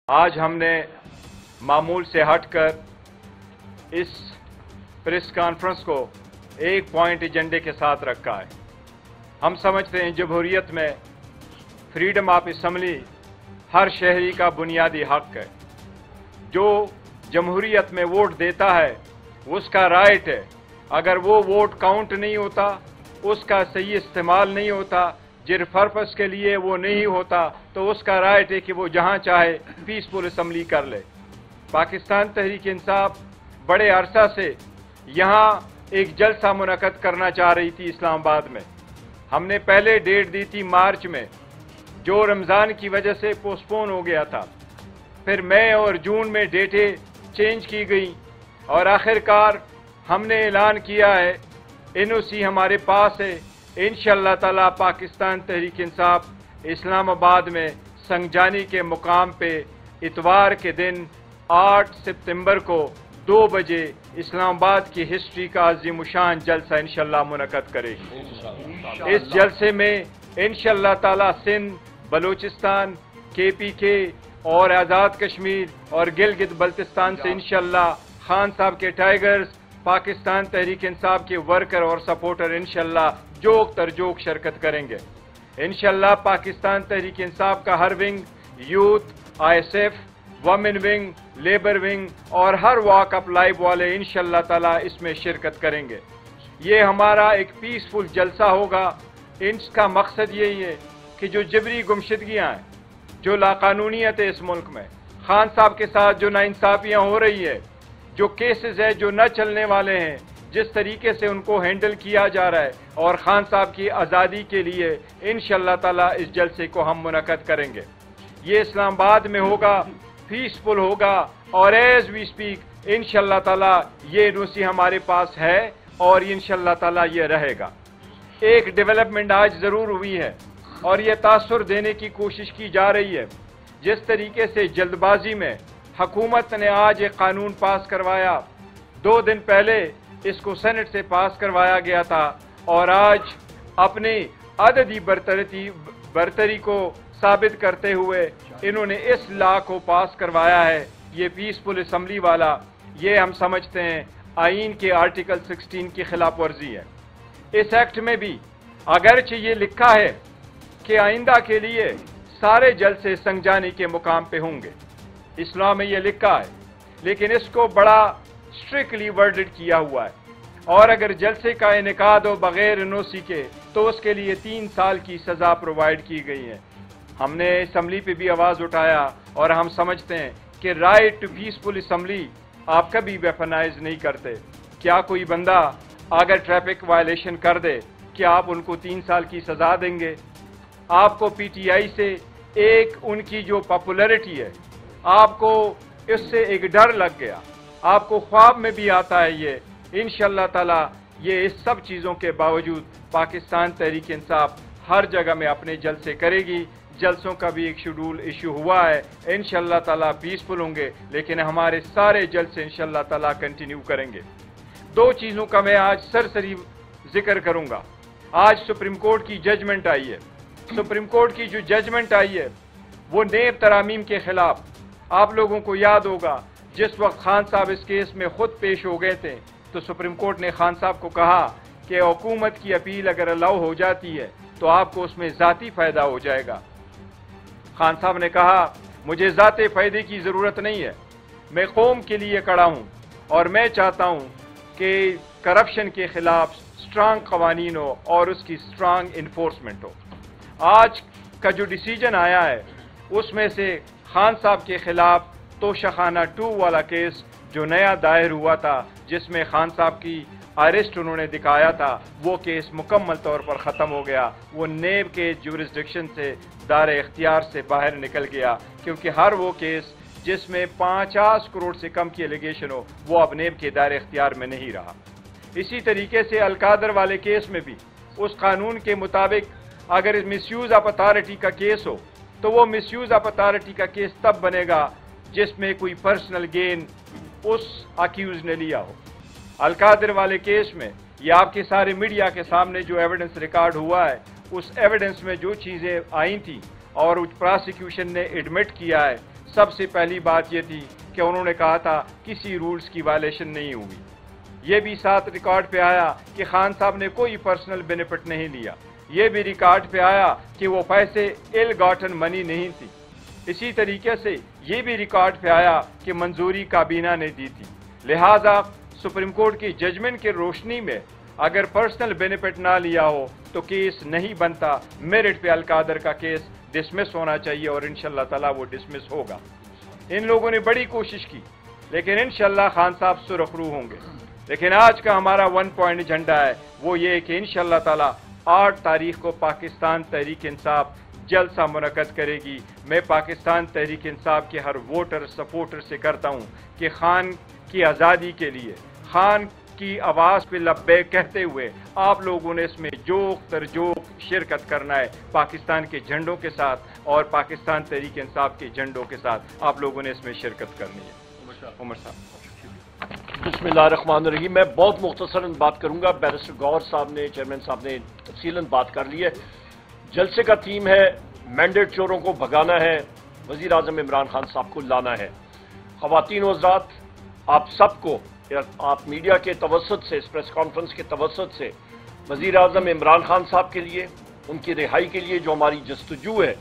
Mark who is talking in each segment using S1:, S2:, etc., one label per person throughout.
S1: आज हमने मामूल से हटकर इस प्रेस कॉन्फ्रेंस को एक पॉइंट एजेंडे के साथ रखा है। हम समझते हैं जमहूरियत में फ्रीडम ऑफ असम्बली हर शहरी का बुनियादी हक है। जो जमहूरियत में वोट देता है उसका राइट है। अगर वो वोट काउंट नहीं होता, उसका सही इस्तेमाल नहीं होता, जिस पर्पस के लिए वो नहीं होता, तो उसका राइट है कि वो जहां चाहे पीसफुल असम्बली कर ले। पाकिस्तान तहरीक इंसाफ बड़े अरसा से यहां एक जलसा मुनक्कद करना चाह रही थी इस्लामाबाद में। हमने पहले डेट दी थी मार्च में, जो रमज़ान की वजह से पोस्टपोन हो गया था। फिर मई और जून में डेटें चेंज की गई और आखिरकार हमने ऐलान किया है, एनओसी हमारे पास है। इंशाअल्लाह ताला पाकिस्तान तहरीक इंसाफ इस्लामाबाद में संगजानी के मुकाम पे इतवार के दिन 8 सितंबर को 2 बजे इस्लामाबाद की हिस्ट्री का अज़ीमुशान जलसा इंशाअल्लाह मुनक्कद करेगी। इस जलसे में इंशाअल्लाह ताला सिंध, बलूचिस्तान, KPK और आज़ाद कश्मीर और गिलगित बल्तिस्तान से इंशाअल्लाह खान साहब के टाइगर्स, पाकिस्तान तहरीक इंसाफ के वर्कर और सपोर्टर इंशाअल्लाह जोक तरजोक शिरकत करेंगे। इंशाअल्लाह पाकिस्तान तहरीक इंसाफ का हर wing, youth, ISF, women wing, labour wing और हर वॉक ऑफ लाइफ वाले इंशाअल्लाह ताला इसमें शिरकत करेंगे। ये हमारा एक पीसफुल जलसा होगा। इसका मकसद यही है कि जो जबरी गुमशदगियाँ हैं, जो लाकानूनियत है इस मुल्क में, खान साहब के साथ जो नाइंसाफियाँ हो रही है, जो केसेस है जो न चलने वाले हैं, जिस तरीके से उनको हैंडल किया जा रहा है, और खान साहब की आज़ादी के लिए इंशाअल्लाह ताला इस जलसे को हम मुनक्कद करेंगे। ये इस्लामाबाद में होगा, पीसफुल होगा और एज वी स्पीक इंशाअल्लाह ताला ये एनओसी हमारे पास है और इंशाअल्लाह ताला ये रहेगा। एक डेवलपमेंट आज ज़रूर हुई है और ये तासुर देने की कोशिश की जा रही है। जिस तरीके से जल्दबाजी में हुकूमत ने आज एक कानून पास करवाया, 2 दिन पहले इसको सेनेट से पास करवाया गया था और आज अपनी अददी बरतरी को साबित करते हुए इन्होंने इस लॉ को पास करवाया है। ये पीसफुल असम्बली वाला, ये हम समझते हैं आईन के आर्टिकल 16 की खिलाफ वर्जी है। इस एक्ट में भी अगरचे ये लिखा है कि आइंदा के लिए सारे जलसे संगजानी के मुकाम पे होंगे, इस्लाम में ये लिखा है, लेकिन इसको बड़ा स्ट्रिक्टली वर्डेड किया हुआ है। और अगर जलसे का इनेकाद हो बगैर एनओसी के तो उसके लिए 3 साल की सजा प्रोवाइड की गई है। हमने असम्बली पे भी आवाज़ उठाया और हम समझते हैं कि राइट टू पीसफुल असम्बली आप कभी वेपनाइज नहीं करते। क्या कोई बंदा अगर ट्रैफिक वायलेशन कर दे, क्या आप उनको 3 साल की सजा देंगे? आपको PTI से एक उनकी जो पॉपुलैरिटी है, आपको इससे एक डर लग गया, आपको ख्वाब में भी आता है ये। इंशाअल्लाह ताला ये इस सब चीज़ों के बावजूद पाकिस्तान तहरीक इंसाफ हर जगह में अपने जलसे करेगी। जलसों का भी एक शेड्यूल इशू हुआ है, इंशाअल्लाह ताला पीसफुल होंगे, लेकिन हमारे सारे जलसे इंशाअल्लाह ताला कंटिन्यू करेंगे। 2 चीज़ों का मैं आज सरसरी जिक्र करूंगा। आज सुप्रीम कोर्ट की जजमेंट आई है। सुप्रीम कोर्ट की जो जजमेंट आई है वो नेब तरामीम के खिलाफ। आप लोगों को याद होगा जिस वक्त खान साहब इस केस में खुद पेश हो गए थे तो सुप्रीम कोर्ट ने खान साहब को कहा कि हुकूमत की अपील अगर अलाउ हो जाती है तो आपको उसमें ज़ाती फ़ायदा हो जाएगा। खान साहब ने कहा मुझे ज़ाती फ़ायदे की ज़रूरत नहीं है, मैं कौम के लिए खड़ा हूँ और मैं चाहता हूँ कि करप्शन के खिलाफ स्ट्रांग कवानीन हो और उसकी स्ट्रांग इन्फोर्समेंट हो। आज का जो डिसीजन आया है उसमें से खान साहब के खिलाफ तोशाखाना 2 वाला केस जो नया दायर हुआ था, जिसमें खान साहब की अरेस्ट उन्होंने दिखाया था, वो केस मुकम्मल तौर पर ख़त्म हो गया। वो नेब के जुरिस्डिक्शन से, दायरे इख्तियार से बाहर निकल गया, क्योंकि हर वो केस जिसमें 50 करोड़ से कम की एलिगेशन हो वो अब नेब के दायरे इख्तियार में नहीं रहा। इसी तरीके से अलकादर वाले केस में भी उस कानून के मुताबिक अगर मिसयूज ऑफ अथॉरिटी का केस हो तो वो मिसयूज ऑफ अथॉरिटी का केस तब बनेगा जिसमें कोई पर्सनल गेन उस अक्यूज ने लिया हो। अलकादर वाले केस में ये आपके सारे मीडिया के सामने जो एविडेंस रिकॉर्ड हुआ है, उस एविडेंस में जो चीज़ें आई थी और प्रोसिक्यूशन ने एडमिट किया है, सबसे पहली बात ये थी कि उन्होंने कहा था किसी रूल्स की वायलेशन नहीं हुई। ये भी साथ रिकॉर्ड पे आया कि खान साहब ने कोई पर्सनल बेनिफिट नहीं लिया। ये भी रिकॉर्ड पे आया कि वो पैसे इल गॉटन मनी नहीं थी। इसी तरीके से ये भी रिकॉर्ड पे आया कि मंजूरी काबीना ने दी थी। लिहाजा सुप्रीम कोर्ट की जजमेंट की रोशनी में अगर पर्सनल बेनिफिट ना लिया हो तो केस नहीं बनता। मेरिट पे अलकादर का केस डिसमिस होना चाहिए और इंशाल्लाह ताला वो डिसमिस होगा। इन लोगों ने बड़ी कोशिश की लेकिन इंशाल्लाह खान साहब सुरखरू होंगे। लेकिन आज का हमारा 1 पॉइंट एजेंडा है वो ये कि इंशाल्लाह ताला 8 तारीख को पाकिस्तान तहरीक इंसाफ जलसा मुनक्कद करेगी। मैं पाकिस्तान तहरीक इंसाफ के हर वोटर सपोर्टर से करता हूँ कि खान की आज़ादी के लिए खान की आवाज़ पे लब्बैक कहते हुए आप लोगों ने इसमें जोक तरजोक शिरकत करना है। पाकिस्तान के झंडों के साथ और पाकिस्तान तहरीक इंसाफ के झंडों के साथ आप लोगों ने इसमें शिरकत करनी है। उमर साहब।
S2: बिस्मिल्लाहिर्रहमानिर्रहीम। मैं बहुत मुख्तसरन बात करूंगा। बैरिस्टर गौहर साहब ने, चेयरमैन साहब ने तफसीलन बात कर ली है। जलसे का थीम है मैंडेट चोरों को भगाना है, वज़ीर आज़म इमरान खान साहब को लाना है। ख़वातीन व हज़रात, आप सबको आप मीडिया के तवस्सुत से, इस प्रेस कॉन्फ्रेंस के तवस्सुत से वज़ीर आज़म इमरान खान साहब के लिए, उनकी रिहाई के लिए जो हमारी जस्तजू है,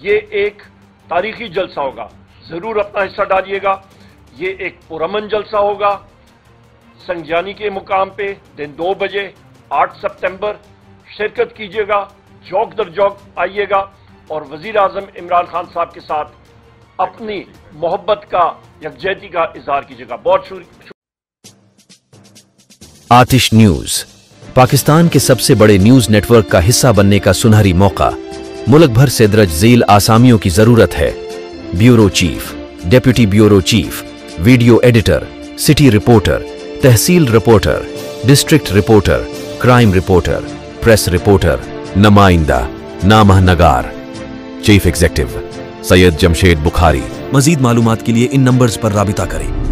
S2: ये एक तारीखी जलसा होगा। ज़रूर अपना हिस्सा डालिएगा। ये एक पुरअमन जलसा होगा। संगजानी के मुकाम पे दिन 2 बजे 8 सितंबर शिरकत कीजिएगा। जौक दर जौक आइएगा और वज़ीर आज़म इमरान खान साहब के साथ अपनी मोहब्बत का, यकजहती का इजहार कीजिएगा। बहुत शुक्रिया।
S3: आतिश न्यूज, पाकिस्तान के सबसे बड़े न्यूज नेटवर्क का हिस्सा बनने का सुनहरी मौका। मुल्क भर से दर्ज झील आसामियों की जरूरत है। Bureau chief, deputy bureau chief, video editor, city reporter, tehsil reporter, district reporter, crime reporter, press reporter, नुमाइंदा, नामह नगार। Chief executive Syed Jamshed Bukhari. मजीद मालूमात के लिए इन नंबर्स पर राबिता करें।